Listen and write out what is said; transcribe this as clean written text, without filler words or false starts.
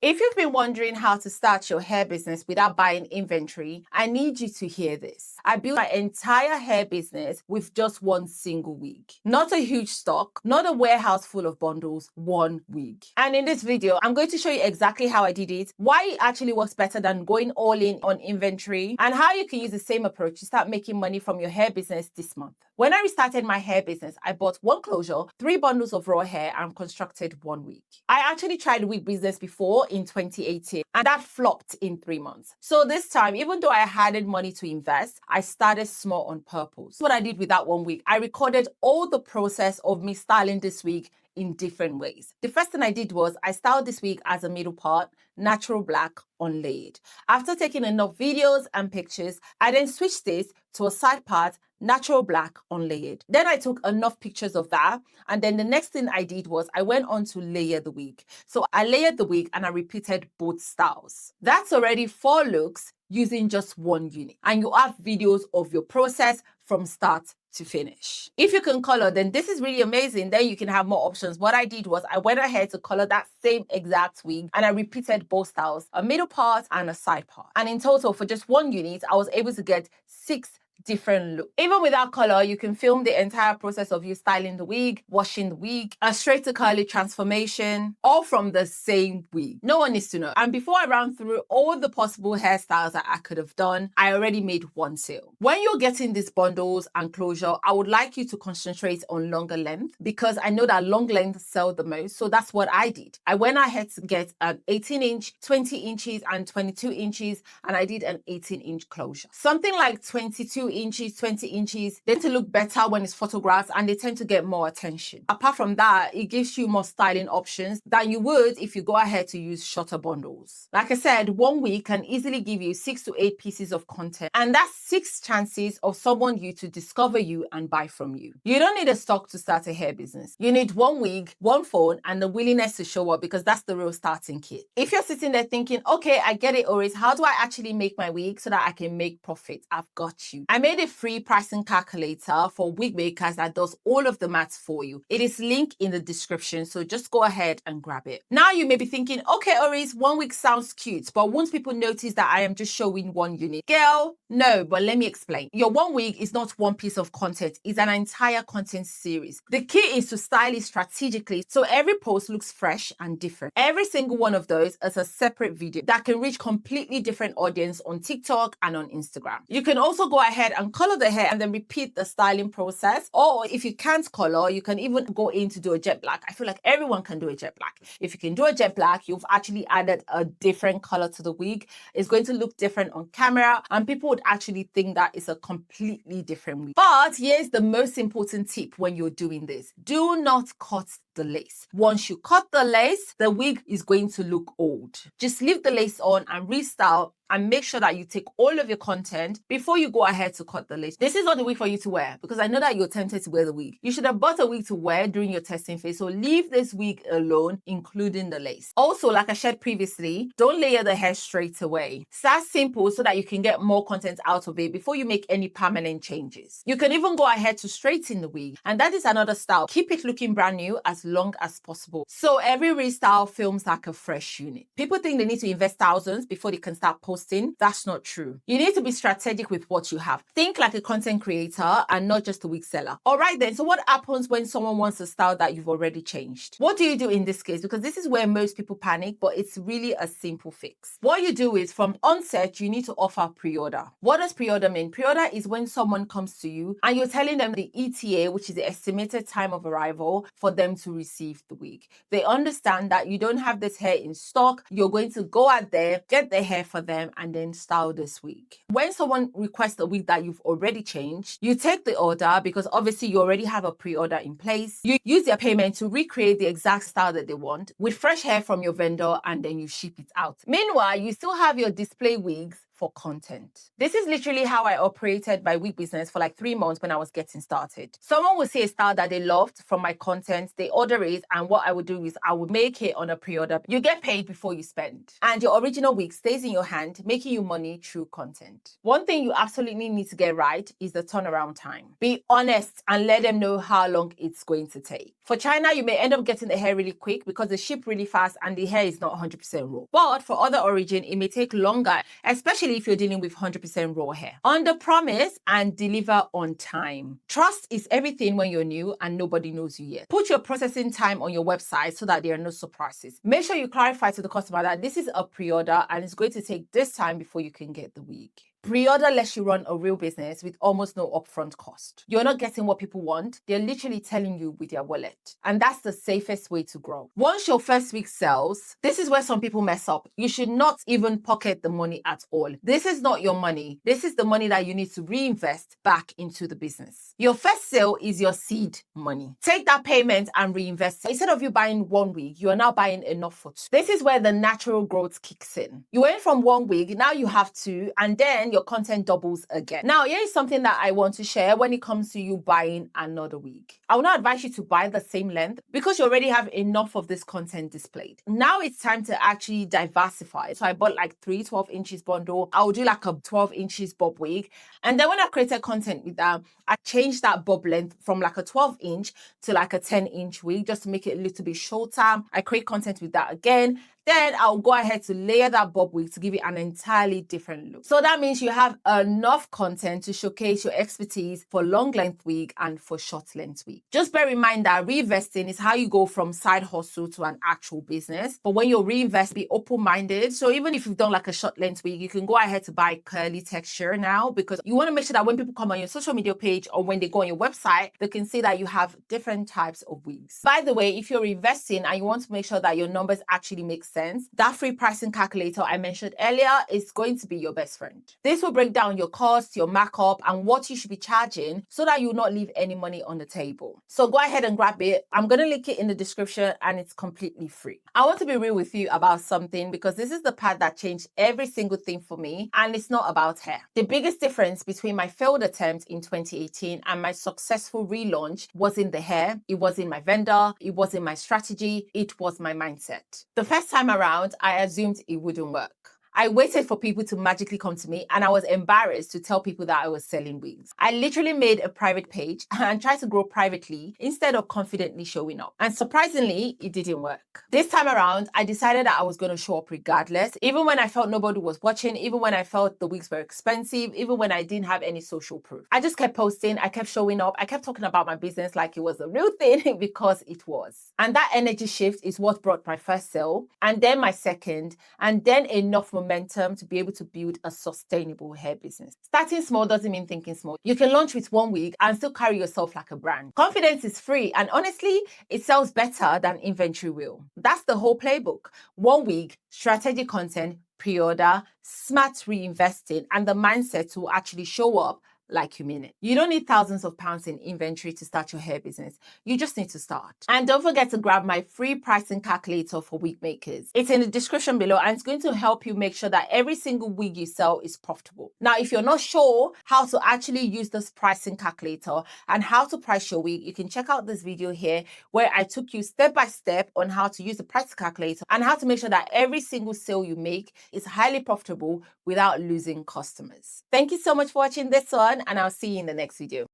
If you've been wondering how to start your hair business without buying inventory, I need you to hear this. I built my entire hair business with just one single wig. Not a huge stock, not a warehouse full of bundles, one wig. And in this video, I'm going to show you exactly how I did it, why it actually works better than going all in on inventory, and how you can use the same approach to start making money from your hair business this month. When I restarted my hair business, I bought one closure, 3 bundles of raw hair, and constructed one wig. I actually tried wig business before in 2018, and that flopped in 3 months. So this time, even though I hadn't money to invest, I started small on purpose. What I did with that one wig, I recorded all the process of me styling this wig in different ways. The first thing I did was I styled this wig as a middle part, natural black, unlayered. After taking enough videos and pictures, I then switched this to a side part, natural black, unlayered. Then I took enough pictures of that, and then the next thing I did was I went on to layer the wig. So I layered the wig and I repeated both styles. That's already 4 looks using just one unit, and you have videos of your process from start to finish. If you can color, then this is really amazing. Then you can have more options. What I did was I went ahead to color that same exact wig and I repeated both styles, a middle part and a side part. And in total, for just one unit, I was able to get 6 different look. Even without color, you can film the entire process of you styling the wig, washing the wig, a straight to curly transformation, all from the same wig. No one needs to know. And before I ran through all the possible hairstyles that I could have done, I already made one sale. When you're getting these bundles and closure, I would like you to concentrate on longer length because I know that long length sell the most. So that's what I did. I went ahead to get an 18-inch, 20 inches, and 22 inches, and I did an 18-inch closure. Something like 22 inches, 20 inches, they tend to look better when it's photographed and they tend to get more attention. Apart from that, it gives you more styling options than you would if you go ahead to use shorter bundles. Like I said, one week can easily give you 6 to 8 pieces of content, and that's 6 chances of someone new to discover you and buy from you. You don't need a stock to start a hair business. You need one wig, one phone, and the willingness to show up because that's the real starting kit. If you're sitting there thinking, okay, I get it, Oris, how do I actually make my wig so that I can make profit? I've got you. I made a free pricing calculator for wig makers that does all of the maths for you. It is linked in the description, so just go ahead and grab it. Now you may be thinking, okay, Oris, one wig sounds cute, but won't people notice that I am just showing one unit? Girl, no, but let me explain. Your one wig is not one piece of content, it's an entire content series. The key is to style it strategically so every post looks fresh and different. Every single one of those is a separate video that can reach completely different audience on TikTok and on Instagram. You can also go ahead and color the hair and then repeat the styling process. Or if you can't color, you can even go in to do a jet black. I feel like everyone can do a jet black. If you can do a jet black, you've actually added a different color to the wig. It's going to look different on camera and people would actually think that it's a completely different wig. But here's the most important tip when you're doing this. Do not cut the lace. Once you cut the lace, the wig is going to look old. Just leave the lace on and restyle and make sure that you take all of your content before you go ahead to cut the lace. This is not the wig for you to wear because I know that you're tempted to wear the wig. You should have bought a wig to wear during your testing phase, so leave this wig alone, including the lace. Also, like I shared previously, don't layer the hair straight away. Start simple so that you can get more content out of it before you make any permanent changes. You can even go ahead to straighten the wig, and that is another style. Keep it looking brand new as long as possible. So every restyle films like a fresh unit. People think they need to invest thousands before they can start posting. That's not true. You need to be strategic with what you have. Think like a content creator and not just a wig seller. All right then, so what happens when someone wants a style that you've already changed? What do you do in this case? Because this is where most people panic, but it's really a simple fix. What you do is from onset, you need to offer pre-order. What does pre-order mean? Pre-order is when someone comes to you and you're telling them the ETA, which is the estimated time of arrival for them to receive the wig. They understand that you don't have this hair in stock. You're going to go out there, get the hair for them, and then style this wig. When someone requests a wig that you've already changed, you take the order because obviously you already have a pre-order in place. You use their payment to recreate the exact style that they want with fresh hair from your vendor, and then you ship it out. Meanwhile, you still have your display wigs for content. This is literally how I operated my wig business for like 3 months when I was getting started. Someone would see a style that they loved from my content, they order it, and what I would do is I would make it on a pre-order. You get paid before you spend, and your original wig stays in your hand, making you money through content. One thing you absolutely need to get right is the turnaround time. Be honest and let them know how long it's going to take. For China, you may end up getting the hair really quick because they ship really fast and the hair is not 100% raw. But for other origin, it may take longer, especially if you're dealing with 100% raw hair. Under promise and deliver on time. Trust is everything when you're new and nobody knows you yet. Put your processing time on your website so that there are no surprises. Make sure you clarify to the customer that this is a pre-order and it's going to take this time before you can get the wig. Pre-order lets you run a real business with almost no upfront cost. You're not getting what people want. They're literally telling you with their wallet. And that's the safest way to grow. Once your first week sells, this is where some people mess up. You should not even pocket the money at all. This is not your money. This is the money that you need to reinvest back into the business. Your first sale is your seed money. Take that payment and reinvest it. Instead of you buying one wig, you are now buying enough for two. This is where the natural growth kicks in. You went from one wig, now you have two, and then your content doubles again. Now, here is something that I want to share when it comes to you buying another wig. I will not advise you to buy the same length because you already have enough of this content displayed. Now it's time to actually diversify. So I bought like 3 12 inches bundle. I will do like a 12 inches bob wig. And then when I created content with that, I changed that bob length from like a 12 inch to like a 10-inch wig just to make it a little bit shorter. I create content with that again. Then I'll go ahead to layer that bob wig to give it an entirely different look. So that means you have enough content to showcase your expertise for long length wig and for short length wig. Just bear in mind that reinvesting is how you go from side hustle to an actual business. But when you reinvest, be open-minded. So even if you've done like a short length wig, you can go ahead to buy curly texture now because you want to make sure that when people come on your social media page or when they go on your website, they can see that you have different types of wigs. By the way, if you're investing and you want to make sure that your numbers actually make sense, that free pricing calculator I mentioned earlier is going to be your best friend. This will break down your costs, your markup, and what you should be charging so that you will not leave any money on the table. So go ahead and grab it. I'm going to link it in the description and it's completely free. I want to be real with you about something because this is the part that changed every single thing for me, and it's not about hair. The biggest difference between my failed attempt in 2018 and my successful relaunch was in the hair, it was in my vendor, it was in my strategy, it was my mindset. The first time around, I assumed it wouldn't work. I waited for people to magically come to me and I was embarrassed to tell people that I was selling wigs. I literally made a private page and tried to grow privately instead of confidently showing up. And surprisingly, it didn't work. This time around, I decided that I was going to show up regardless, even when I felt nobody was watching, even when I felt the wigs were expensive, even when I didn't have any social proof. I just kept posting, I kept showing up, I kept talking about my business like it was a real thing because it was. And that energy shift is what brought my first sale, and then my second, and then enough momentum to be able to build a sustainable hair business. Starting small doesn't mean thinking small. You can launch with one wig and still carry yourself like a brand. Confidence is free, and honestly, it sells better than inventory will. That's the whole playbook. One wig, strategic content, pre-order, smart reinvesting, and the mindset to actually show up like you mean it. You don't need thousands of pounds in inventory to start your hair business. You just need to start. And don't forget to grab my free pricing calculator for wig makers. It's in the description below and it's going to help you make sure that every single wig you sell is profitable. Now, if you're not sure how to actually use this pricing calculator and how to price your wig, you can check out this video here where I took you step by step on how to use the pricing calculator and how to make sure that every single sale you make is highly profitable without losing customers. Thank you so much for watching this one, and I'll see you in the next video.